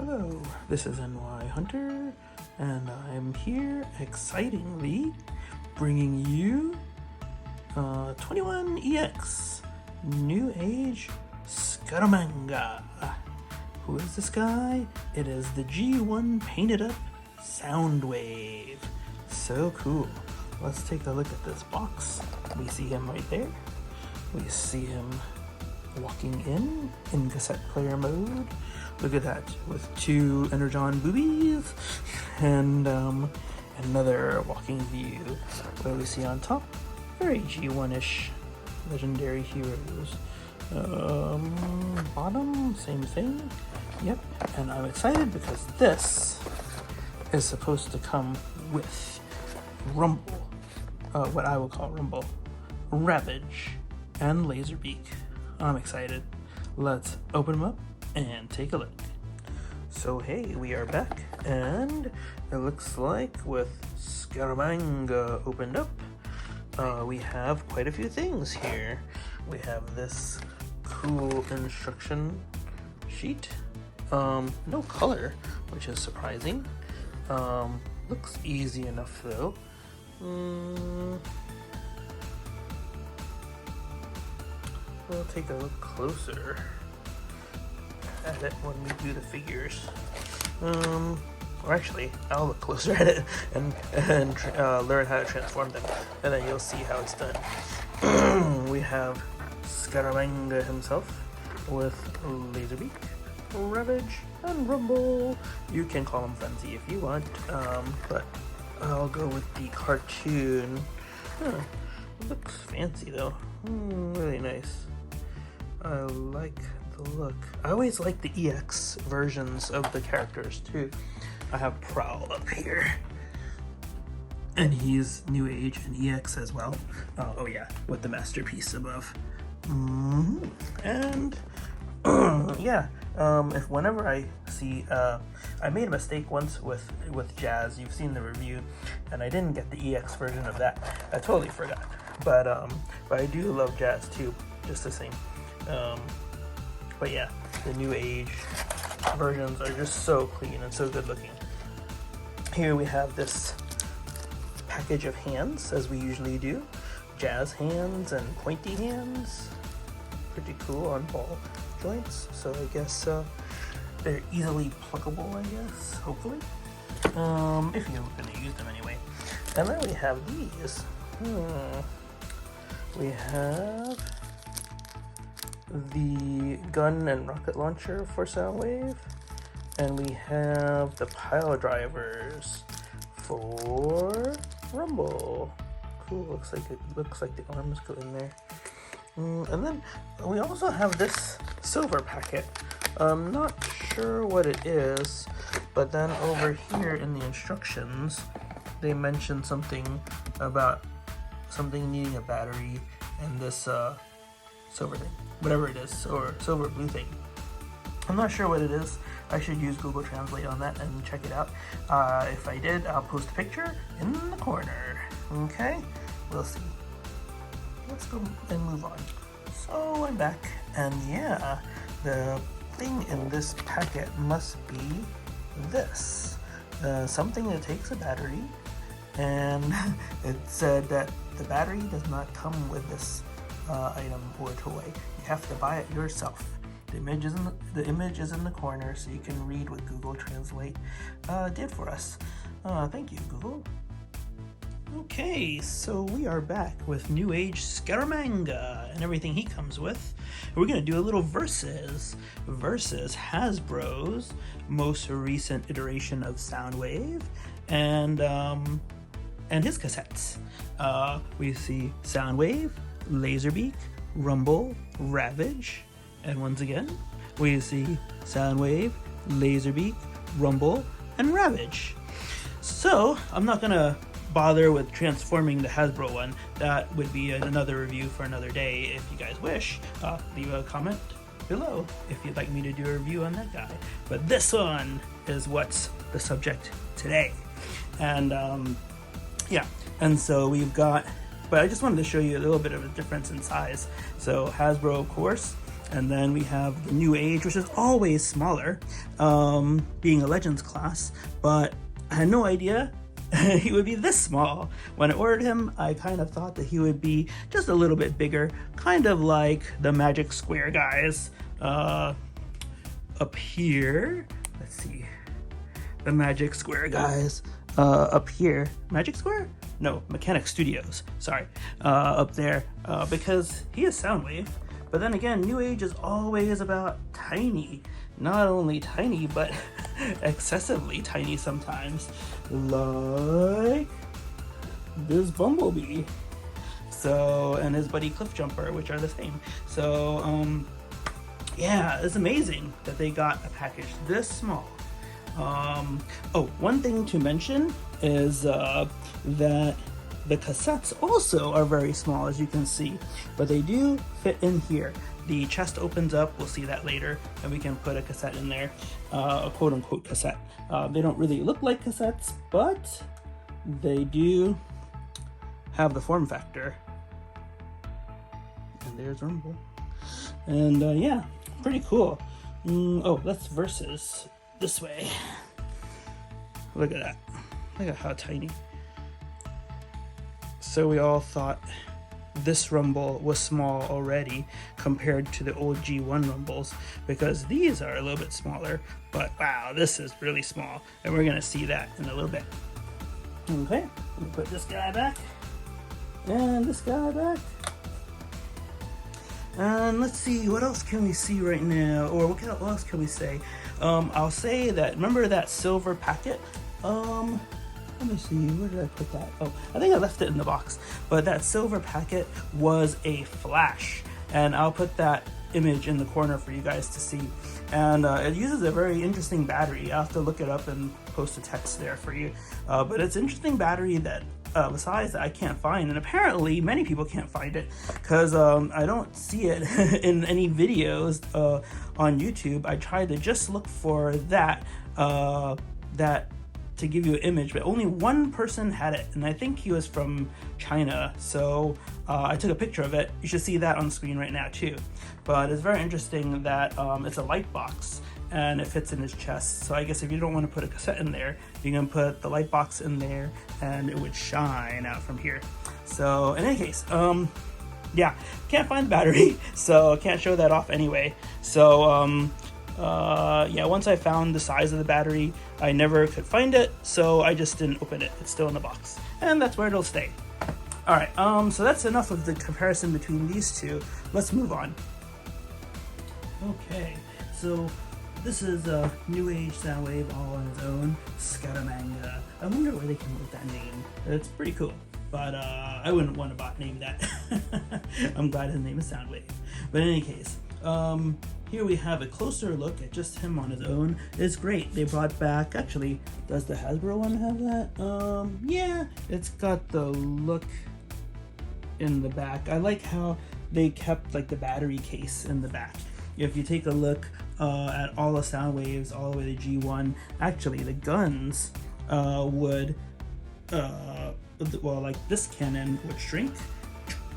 Hello, this is NY Hunter, and I'm here excitingly bringing you 21EX NewAge Scaramanga. Who is this guy? It is the G1 painted up Soundwave. So cool. Let's take a look at this box. We see him right there. We see him walking in cassette player mode. Look at that, with two Energon boobies and another walking view. What do we see on top? Very G1-ish legendary heroes. Bottom, same thing. Yep, and I'm excited because this is supposed to come with Rumble, what I will call Rumble, Ravage, and Laserbeak. I'm excited. Let's open them up and take a look. So hey, we are back, and it looks like with Scaramanga opened up, we have quite a few things here. We have this cool instruction sheet. No color, which is surprising. Looks easy enough though. We'll take a look closer at it when we do the figures. Or actually, I'll look closer at it and learn how to transform them, and then you'll see how it's done. We have Scaramanga himself with Laserbeak, Ravage, and Rumble. You can call him Frenzy if you want, but I'll go with the cartoon. It looks fancy though. Really nice. I like the look. I always like the EX versions of the characters too. I have Prowl up here, and he's NewAge and EX as well. Oh yeah, with the masterpiece above. And yeah, if whenever I see, I made a mistake once with Jazz. You've seen the review, and I didn't get the EX version of that. I totally forgot. But I do love Jazz too, just the same. But yeah, the NewAge versions are just so clean and so good looking. Here we have this package of hands, as we usually do. Jazz hands and pointy hands. Pretty cool on ball joints, so I guess they're easily pluckable, I guess, hopefully. If you're gonna use them anyway. And then we have these. We have the gun and rocket launcher for Soundwave, and we have the pile drivers for Rumble. Cool, looks like the arms go in there. And then we also have this silver packet. I'm not sure what it is, but then over here in the instructions, they mention something about something needing a battery and this silver thing, whatever it is, or silver blue thing. I'm not sure what it is. I should use Google Translate on that and check it out. If I did, I'll post a picture in the corner. Okay, we'll see. Let's go and move on. So I'm back, and yeah, the thing in this packet must be this. Something that takes a battery, and it said that the battery does not come with this item or toy. You have to buy it yourself. The image is in the corner, so you can read what Google Translate did for us. Thank you, Google. Okay, so we are back with NewAge Scaramanga and everything he comes with. We're gonna do a little versus Hasbro's most recent iteration of Soundwave and his cassettes. We see Soundwave, Laserbeak, Rumble, Ravage, and once again we see Soundwave, Laserbeak, Rumble, and Ravage. So I'm not gonna bother with transforming the Hasbro one. That would be another review for another day. If you guys wish, leave a comment below if you'd like me to do a review on that guy. But this one is what's the subject today. And yeah, and so we've got, but I just wanted to show you a little bit of a difference in size. So Hasbro, of course, And then we have the NewAge, which is always smaller, being a Legends class, but I had no idea he would be this small. When I ordered him, I kind of thought that he would be just a little bit bigger, kind of like the Magic Square guys up here. Let's see, the Magic Square guys up here. Magic Square? No, Mechanic Studios, sorry, up there, because he is Soundwave. But then again, NewAge is always about tiny. Not only tiny, but excessively tiny sometimes. Like this Bumblebee. So, and his buddy Cliffjumper, which are the same. So, yeah, it's amazing that they got a package this small. Oh, one thing to mention is that the cassettes also are very small, as you can see, but they do fit in here. The chest opens up, we'll see that later, and we can put a cassette in there, a quote-unquote cassette. They don't really look like cassettes, but they do have the form factor. And there's Rumble. And yeah, pretty cool. Oh, that's versus this way. Look at that. Look at how tiny. So we all thought this Rumble was small already compared to the old G1 Rumbles, because these are a little bit smaller, but wow, this is really small, and we're gonna see that in a little bit. Okay, let me put this guy back, and this guy back. And let's see, what else can we see right now, or what else can we say? I'll say that, remember that silver packet? Let me see, where did I put that? Oh, I think I left it in the box. But that silver packet was a flash, and I'll put that image in the corner for you guys to see. And it uses a very interesting battery. I'll have to look it up and post a text there for you. But it's an interesting battery that, besides that, I can't find. And apparently many people can't find it, because I don't see it in any videos on YouTube. I tried to just look for that, to give you an image, but only one person had it, and I think he was from China. So I took a picture of it. You should see that on screen right now too. But it's very interesting that it's a light box and it fits in his chest. So I guess if you don't want to put a cassette in there, you can put the light box in there and it would shine out from here. So in any case, yeah, can't find the battery, so can't show that off anyway. So yeah, once I found the size of the battery, I never could find it, so I just didn't open it. It's still in the box, and that's where it'll stay. All right, so that's enough of the comparison between these two. Let's move on. Okay, so this is a NewAge Soundwave all on its own, Scaramanga. I wonder where they came up with that name. It's pretty cool, but I wouldn't want to bot name that. I'm glad his name is Soundwave. But in any case, here we have a closer look at just him on his own. It's great. They brought back, actually, does the Hasbro one have that? Yeah, it's got the look in the back. I like how they kept like the battery case in the back. If you take a look at all the Soundwaves all the way to G1, actually the guns would, well, like this cannon would shrink,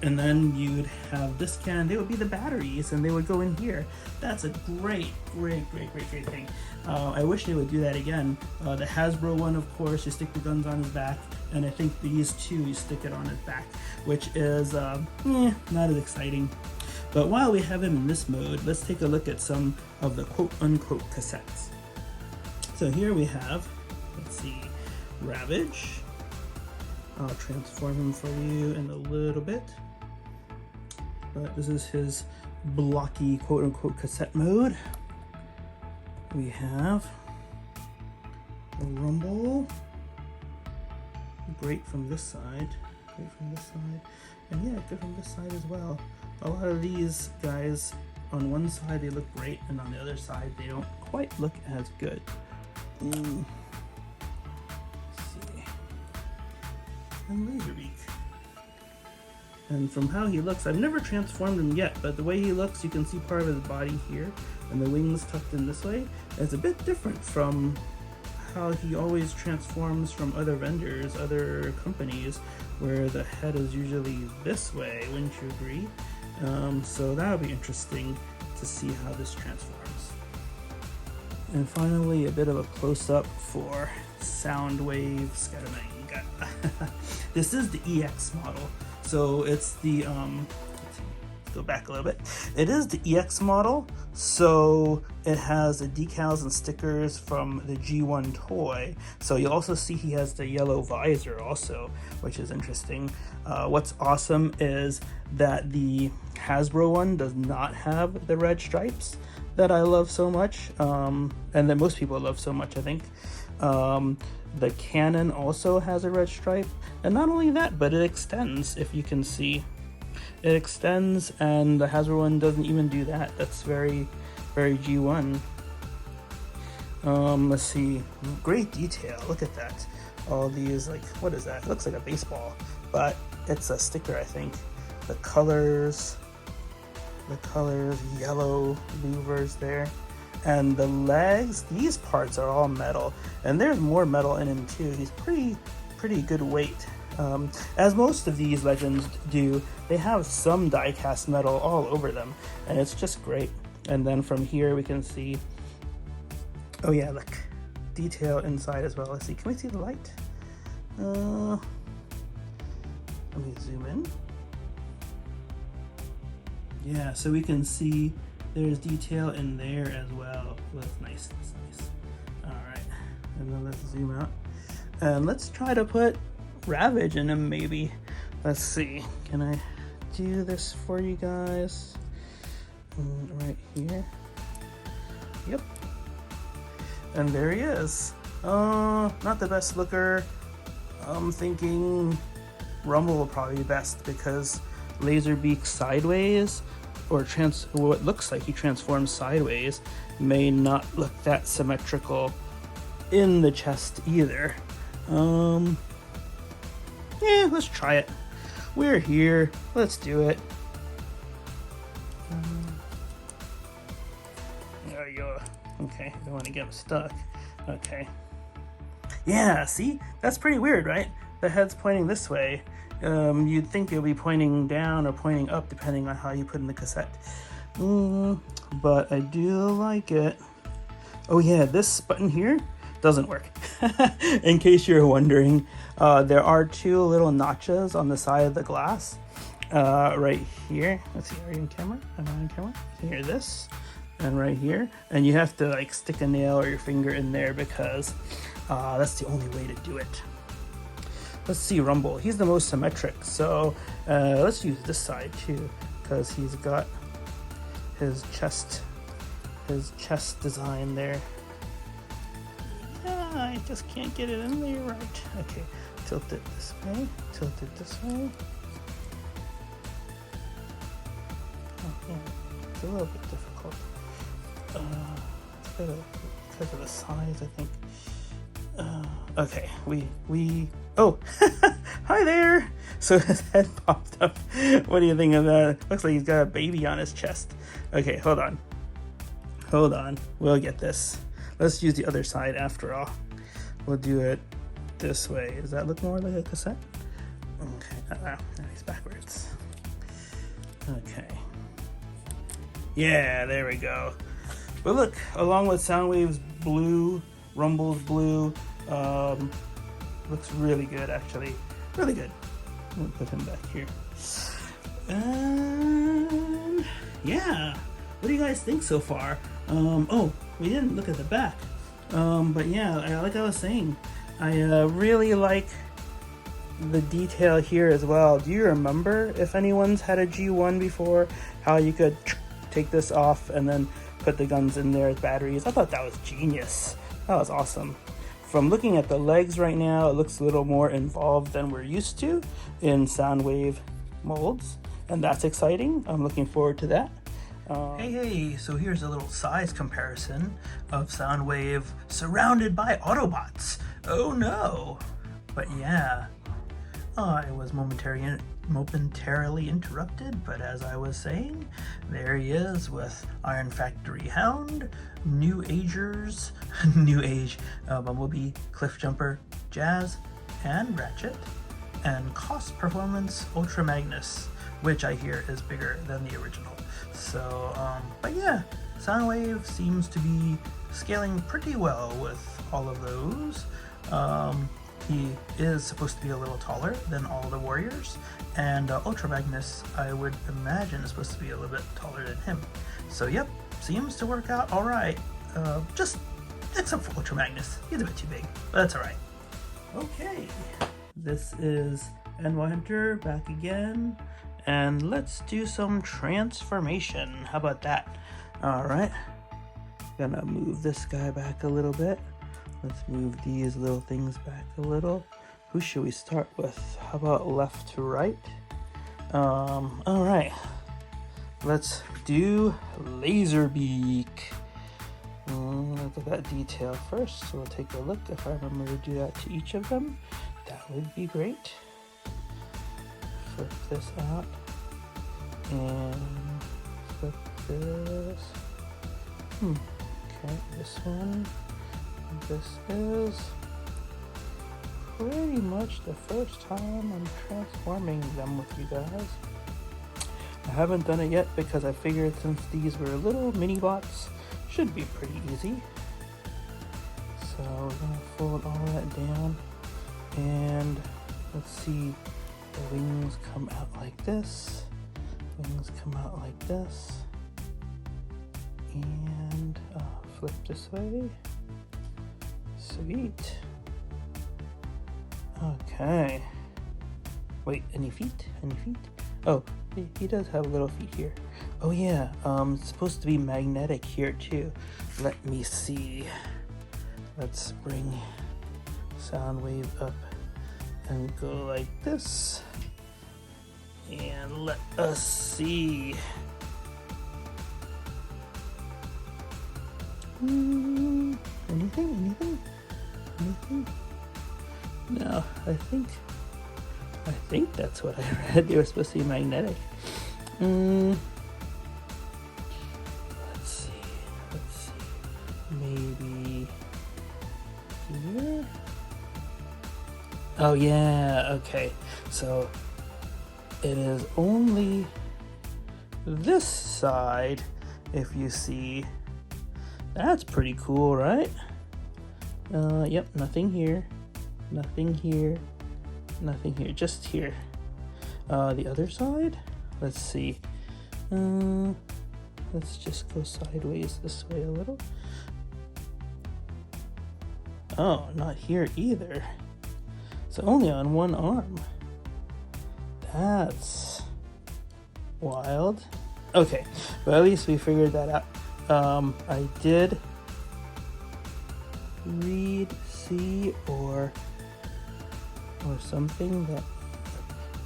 and then you'd have this cannon. They would be the batteries, and they would go in here. That's a great thing. I wish they would do that again. The Hasbro one, of course, you stick the guns on his back, and I think these two, you stick it on his back, which is not as exciting. But while we have him in this mode, let's take a look at some of the quote-unquote cassettes. So here we have, let's see, Ravage. I'll transform him for you in a little bit. But this is his blocky quote-unquote cassette mode. We have a Rumble. Great from this side. Great from this side. And yeah, good from this side as well. A lot of these guys, on one side they look great, and on the other side they don't quite look as good. Let's see. And Laserbeak. And from how he looks, I've never transformed him yet, but the way he looks, you can see part of his body here, and the wings tucked in this way. It's a bit different from how he always transforms from other vendors, other companies, where the head is usually this way, wouldn't you agree? So that'll be interesting to to see how this transforms. And finally, a bit of a close-up for Soundwave Scaramanga. This is the EX model. So it's the, let's go back a little bit. It is the EX model, so it has the decals and stickers from the G1 toy. So you'll also see he has the yellow visor also, which is interesting. What's awesome is that the Hasbro one does not have the red stripes that I love so much, and that most people love so much, I think. The Canon also has a red stripe, and not only that, but it extends, if you can see. It extends, and the Hasbro one doesn't even do that. That's very, very G1. Let's see, great detail, look at that. All these, like, what is that? It looks like a baseball, but it's a sticker, I think. The colors, yellow louvers there. And the legs, these parts are all metal, and there's more metal in him too. He's pretty good weight. As most of these Legends do, they have some die-cast metal all over them, and it's just great. And then from here we can see, oh yeah, look, detail inside as well. Let's see, can we see the light? Let me zoom in. Yeah, so we can see there's detail in there as well. Well, that's nice, that's nice. All right, and then let's zoom out. And let's try to put Ravage in him, maybe. Let's see, can I do this for you guys? Right here. Yep. And there he is. Not the best looker. I'm thinking Rumble will probably be best because Laserbeak sideways, or what looks like he transforms sideways, may not look that symmetrical in the chest either. Yeah, let's try it. We're here. Let's do it. There you go. Okay, don't want to get him stuck. Okay. Yeah, see? That's pretty weird, right? The head's pointing this way. You'd think it would be pointing down or pointing up depending on how you put in the cassette. But I do like it. Oh yeah, this button here doesn't work. In case you're wondering, there are two little notches on the side of the glass. Right here. Let's see, are you in camera? Am I on camera? You can hear this. And right here. And you have to like stick a nail or your finger in there because that's the only way to do it. Let's see Rumble. He's the most symmetric, so let's use this side too, because he's got his chest design there. I just can't get it in there right. Okay, tilt it this way, tilt it this way. Oh yeah, it's a little bit difficult. It's because of the size, I think. Okay, oh, hi there! So his head popped up. What do you think of that? Looks like he's got a baby on his chest. Okay, hold on. We'll get this. Let's use the other side after all. We'll do it this way. Does that look more like a cassette? Okay, he's backwards. Okay. Yeah, there we go. But look, along with Soundwave's blue, Rumble's blue, looks really good actually. Really good. We'll put him back here. And yeah, what do you guys think so far? Oh, we didn't look at the back. But yeah, like I was saying, I really like the detail here as well. Do you remember, if anyone's had a G1 before, how you could take this off and then put the guns in there as batteries? I thought that was genius. That was awesome. From looking at the legs right now, it looks a little more involved than we're used to in Soundwave molds, and that's exciting. I'm looking forward to that. Hey, so here's a little size comparison of Soundwave surrounded by Autobots. Oh no! But yeah, I was momentarily interrupted, but as I was saying, there he is with Iron Factory Hound, NewAgers, NewAge Bumblebee, Cliffjumper, Jazz, and Ratchet, and Cost Performance Ultra Magnus. which I hear is bigger than the original. So, but yeah, Soundwave seems to be scaling pretty well with all of those. He is supposed to be a little taller than all the warriors, and Ultra Magnus, I would imagine, is supposed to be a little bit taller than him. So yep, seems to work out all right. Just except for Ultra Magnus, he's a bit too big, but that's all right. Okay, this is NY Hunter back again, and let's do some transformation. How about that? All right, gonna move this guy back a little bit. Let's move these little things back a little. Who should we start with? How about left to right? All right, let's do Laserbeak. Look at that detail first. So we'll take a look. If I remember to do that to each of them, that would be great. Flip this out and flip this. Okay, this one. This is pretty much the first time I'm transforming them with you guys. I haven't done it yet because I figured since these were little mini bots, should be pretty easy. So we're gonna fold all that down, and let's see, the wings come out like this, wings come out like this, and flip this way. Sweet. Okay. Wait, any feet? Any feet? Oh, he does have little feet here. Oh yeah, it's supposed to be magnetic here too. Let me see. Let's bring Soundwave up and go like this. And let us see. Anything? No, I think that's what I read. They were supposed to be magnetic. Let's see. Maybe here? Oh yeah, okay. So it is only this side, if you see. That's pretty cool, right? Yep, nothing here, nothing here, nothing here, just here. The other side, let's see. Let's just go sideways this way a little. Oh, not here either. It's only on one arm. That's wild. Okay, but at least we figured that out. I did read, see, or something that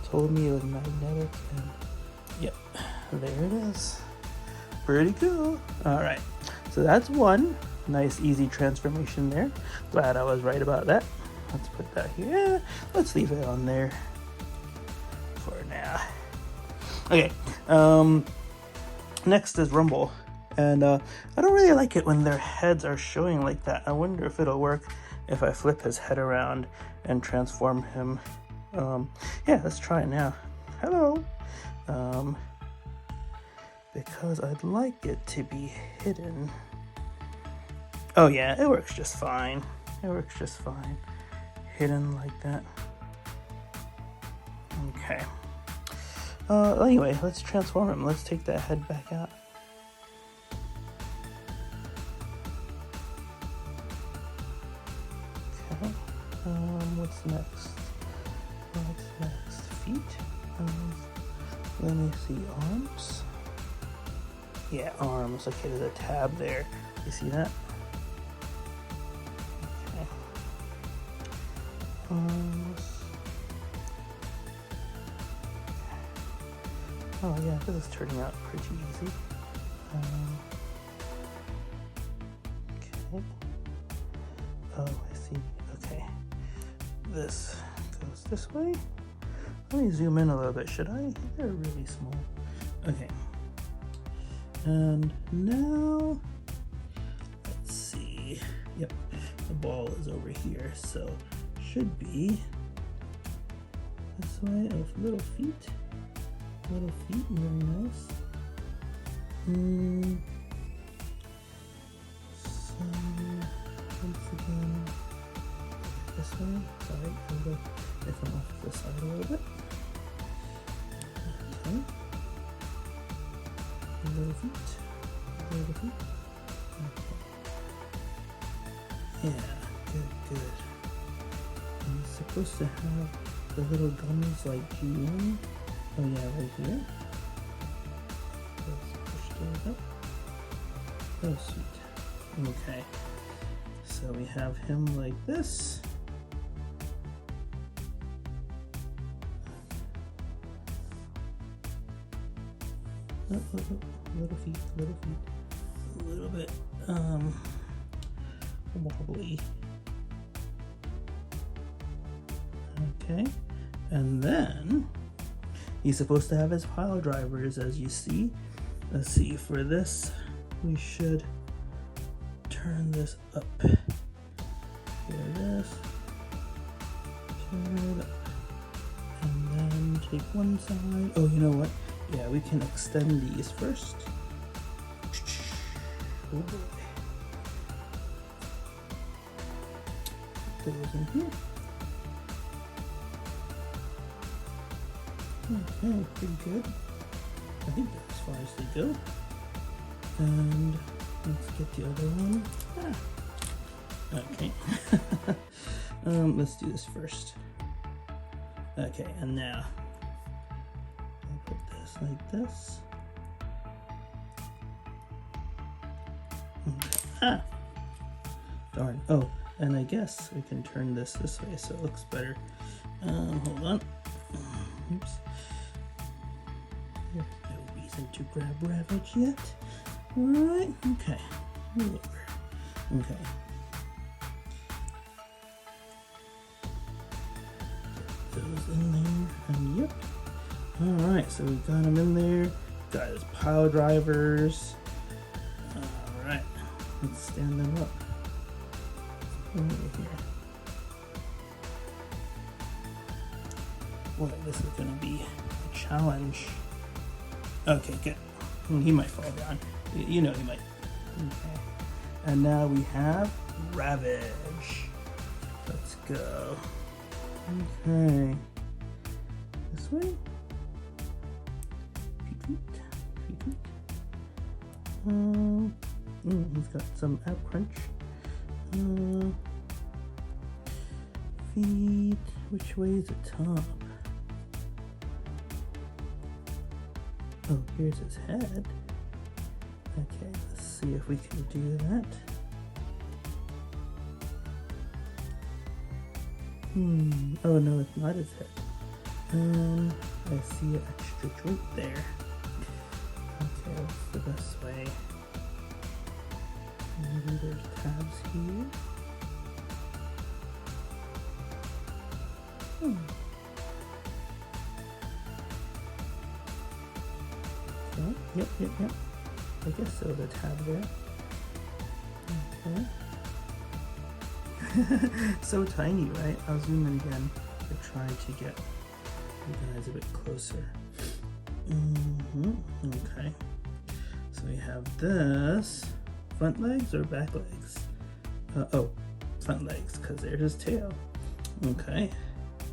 told me it was magnetic, and yep, there it is. Pretty cool. All right, so that's one nice easy transformation there. Glad I was right about that. Let's put that here. Let's leave it on there for now. Okay, next is Rumble. And I don't really like it when their heads are showing like that. I wonder if it'll work if I flip his head around and transform him. Yeah, let's try it now. Hello. Because I'd like it to be hidden. Oh yeah, it works just fine. It works just fine. Hidden like that. Okay. Anyway, let's transform him. Let's take that head back out. What's next? Feet? Let me see, arms? Yeah, arms. Okay, there's a tab there. You see that? Okay. Arms. Oh yeah, this is turning out pretty easy. Okay. Oh, I see. Okay. This goes this way. Let me zoom in a little bit, should I? They're really small. Okay. And now, let's see. Yep, the ball is over here, so should be this way of little feet. Little feet, very nice. So once again, this way. Sorry, I'll go if I'm off to the side a little bit. Okay. Little feet. Little feet. Okay. Yeah, good. And it's supposed to have the little gummies like G1. Oh yeah, right here. Let's push those up. Oh sweet. Okay. So we have him like this. Oh, little feet, a little bit wobbly. Okay, and then he's supposed to have his pile drivers, as you see. Let's see, for this we should turn this up. Here it is. Turn it up. And then take one side. Oh, you know what? Yeah, we can extend these first. Oh boy. Put those in here. Okay, pretty good. I think that's as far as they go. And let's get the other one. Okay. Let's do this first. Okay, and now I'll put this like this. Okay. Darn. Oh, and I guess we can turn this way so it looks better. Hold on. Oops. No reason to grab Ravage yet. Alright, okay. Okay. Get those in there, and yep. Alright, so we got them in there. Got his pile drivers. Alright, let's stand them up. Over here. Boy, this is gonna be a challenge. Okay, good. He might fall down. You know he might. Okay. And now we have Ravage. Let's go. Okay. This way. Feet. He's got some ab crunch. Feet. Which way is the top? Oh, here's his head. Okay, let's see if we can do that. Oh no, it's not his head. I see an extra joint there. Okay, what's the best way? Maybe there's tabs here. Okay, yep. I guess so, the tab there. Okay. So tiny, right? I'll zoom in again to try to get you guys a bit closer. Okay. So we have this. Front legs or back legs? Oh, front legs, because there's his tail. Okay.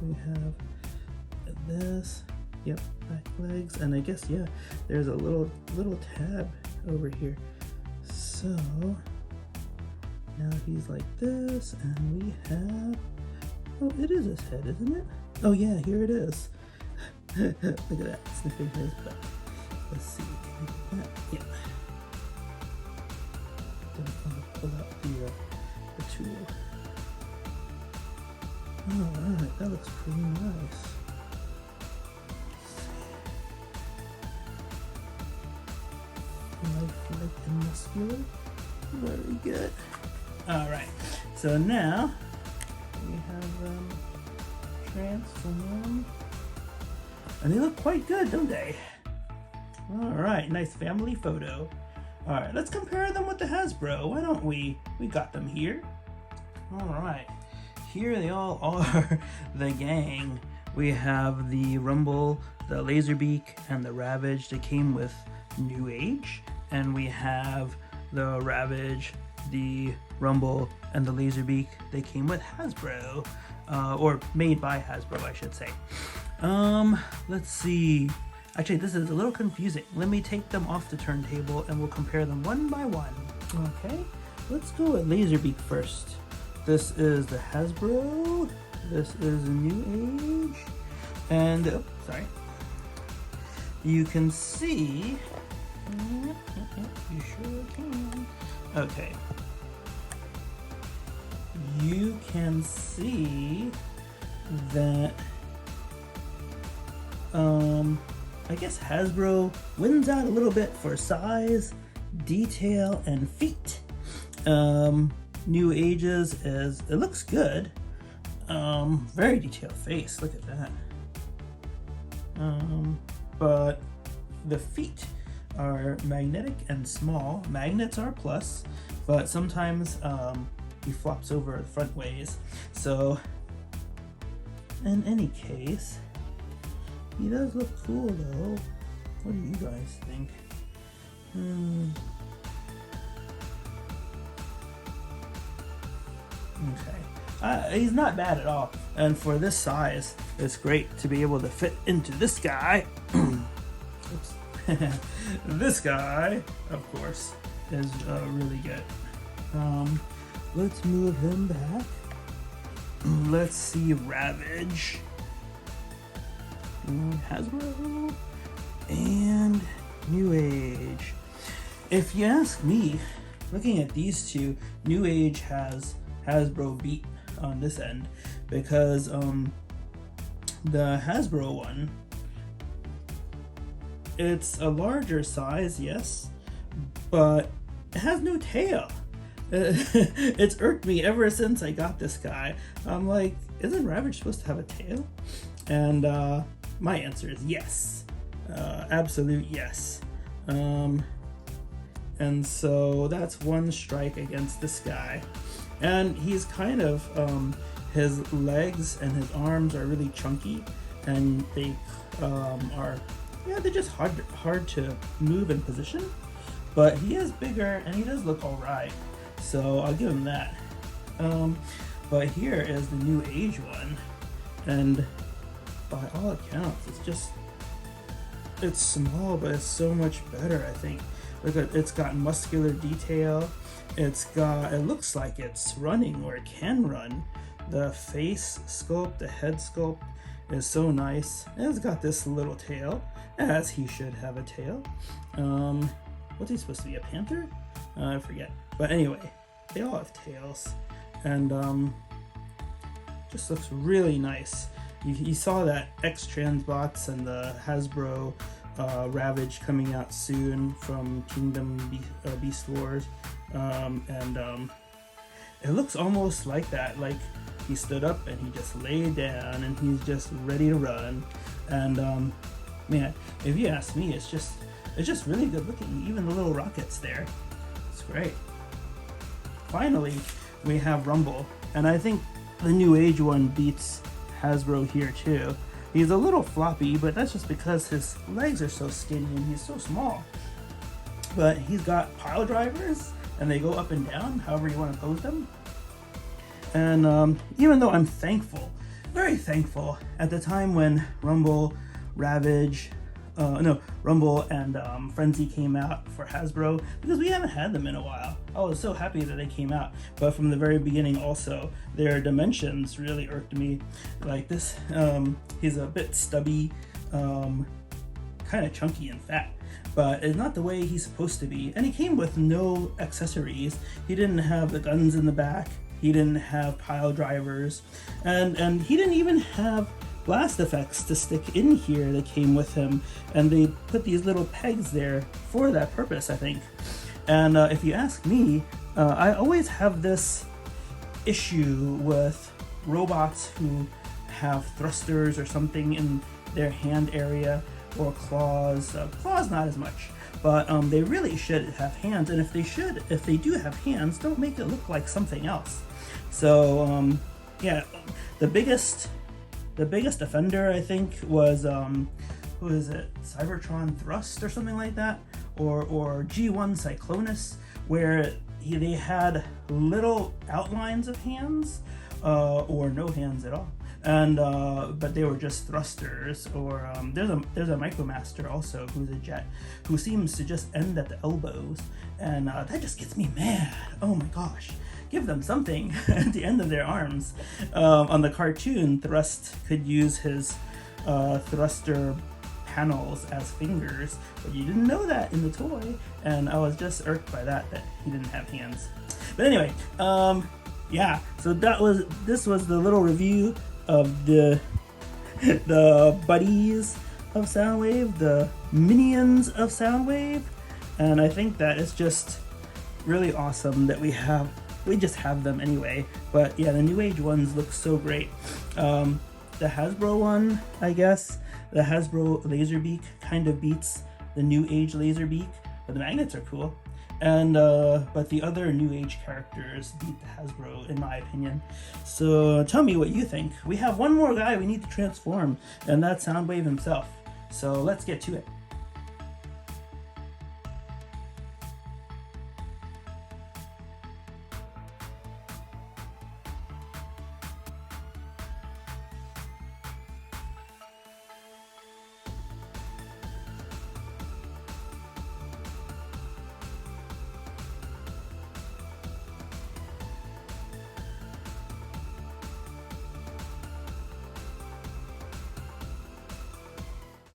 We have this. Yep, back legs, and I guess there's a little tab over here. So now he's like this, and we have. Oh, it is his head, isn't it? Oh yeah, here it is. Look at that, sniffing his butt. Let's see, can I get that? Yeah. Don't want to pull out the tool. Alright, that looks pretty nice. Lifelike and muscular. Very good. Alright, so now we have them transformed. And they look quite good, don't they? Alright, nice family photo. Alright, let's compare them with the Hasbro. Why don't we? We got them here. Alright, here they all are, the gang. We have the Rumble, the Laserbeak, and the Ravage that came with NewAge, and we have the Ravage, the Rumble, and the Laserbeak. They came with Hasbro, or made by Hasbro, I should say. Let's see. Actually, this is a little confusing. Let me take them off the turntable and we'll compare them one by one. Okay, let's go with Laserbeak first. This is the Hasbro. This is the NewAge. And, oh, sorry. You can see. You sure can. Okay. You can see that I guess Hasbro wins out a little bit for size, detail, and feet. NewAge's is, it looks good. Very detailed face, look at that. But the feet are magnetic and small. Magnets are plus, but sometimes he flops over the front ways. So in any case, he does look cool though. What do you guys think? Okay. He's not bad at all. And for this size, it's great to be able to fit into this guy. Oops. This guy, of course, is really good. Let's move him back. Let's see Ravage. Hasbro and NewAge. If you ask me, looking at these two, NewAge has Hasbro beat on this end because the Hasbro one, it's a larger size, yes, but it has no tail. It's irked me ever since I got this guy. I'm like, isn't Ravage supposed to have a tail? And my answer is yes. Absolute yes. And so that's one strike against this guy. And he's kind of, his legs and his arms are really chunky, and they are, yeah, they're just hard to move and position. But he is bigger and he does look alright. So I'll give him that. But here is the NewAge one. And by all accounts, it's small, but it's so much better, I think. Look at, it's got muscular detail. It looks like it's running or it can run. The face sculpt, the head sculpt is so nice. And it's got this little tail, as he should have a tail. What's he supposed to be, a panther? I forget. But anyway, they all have tails. And just looks really nice. You saw that X-Transbots and the Hasbro Ravage coming out soon from Kingdom Beast Wars. It looks almost like that, like he stood up and he just laid down and he's just ready to run. And man, if you ask me, it's just really good looking. Even the little rockets there, it's great. Finally, we have Rumble, and I think the NewAge one beats Hasbro here too. He's a little floppy, but that's just because his legs are so skinny and he's so small. But he's got pile drivers, and they go up and down, however you want to pose them. And even though I'm thankful, very thankful, at the time when Rumble, Ravage, Rumble and Frenzy came out for Hasbro, because we haven't had them in a while. I was so happy that they came out, but from the very beginning also, their dimensions really irked me. Like this, he's a bit stubby, kind of chunky and fat, but it's not the way he's supposed to be. And he came with no accessories. He didn't have the guns in the back. He didn't have pile drivers, and he didn't even have blast effects to stick in here that came with him, and they put these little pegs there for that purpose, I think. And if you ask me, I always have this issue with robots who have thrusters or something in their hand area, or claws. Claws not as much, but they really should have hands, and if they do have hands, don't make it look like something else. So yeah, the biggest The biggest offender, I think, was who is it? Cybertron Thrust or something like that, or G1 Cyclonus, where they had little outlines of hands, or no hands at all, and but they were just thrusters. Or there's a Micromaster also who's a jet, who seems to just end at the elbows, and that just gets me mad. Oh my gosh. Give them something at the end of their arms. On the cartoon, Thrust could use his thruster panels as fingers, but you didn't know that in the toy, and I was just irked by that he didn't have hands. But anyway, yeah, so this was the little review of the buddies of Soundwave, the minions of Soundwave, and I think that is just really awesome that we just have them anyway. But yeah, the NewAge ones look so great. The Hasbro one, I guess, the Hasbro Laserbeak kind of beats the NewAge Laserbeak, but the magnets are cool. And but the other NewAge characters beat the Hasbro, in my opinion. So tell me what you think. We have one more guy we need to transform, and that's Soundwave himself. So let's get to it.